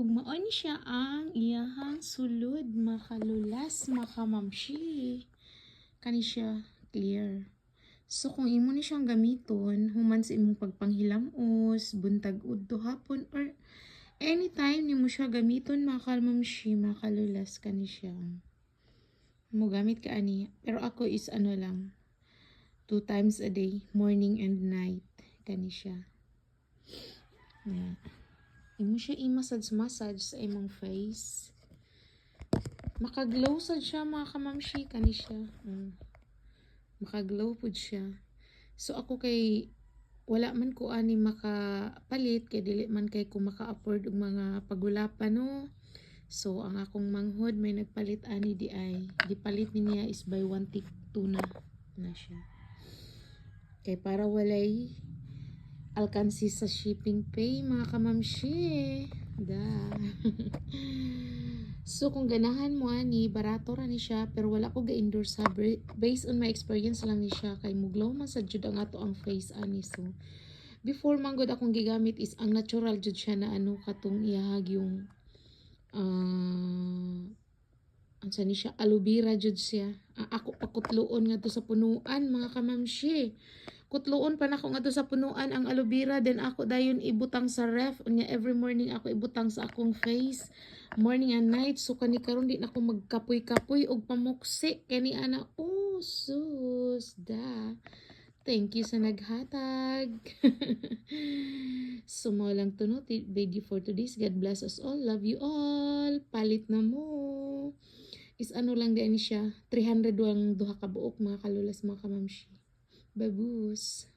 ug mao ni siya ang iyahang sulod makalulas makamamshi. Kani siya clear. So kung imo ni siyang gamiton human sa imong pagpanghilamos, buntag udto hapon or anytime nimo siya gamiton makamamshi, makalulas kani siya. Mo gamit ka ani, pero ako is ano lang 2 times a day, morning and night kani siya. Yeah. Imo siya i-massage sa imong face. Makaglow sad siya mga kamamshi kani siya. Makaglow pud siya. So ako kay wala man ko ani makapalit kay dili man kay ko maka-afford og mga pagulapan no. So ang akong manghod may nagpalit ani di ay. Gipalit niya is buy 1 take 2 na siya. Kay para walay alkansi sa shipping pay mga kamamshi. Da. So kung ganahan mo ani barato ra ni siya pero wala ko ga-endorse sa based on my experience lang ni siya kay muglaw man sa jud ang ato ang face ani. So before man gud akong gigamit is ang natural jud siya na ano katong iyahag yung ansa ni siya aloe vera jud siya. Ako pakutloon nga to sa punuan mga kamamshi. Kutloon pa nako nga to sa punuan ang aloe vera then ako dayon ibutang sa ref unya every morning ako ibutang sa akong face morning and night. So kani karon di na ako magkapoy-kapoy og pamuksi kani ana. Oh sus da. Thank you sa naghatag. So mo lang to no video for today's. God bless us all. Love you all. Palit na mo. Is ano lang di ani siya 300 duha ka buok mga kalulas mga kamamshi. Babus.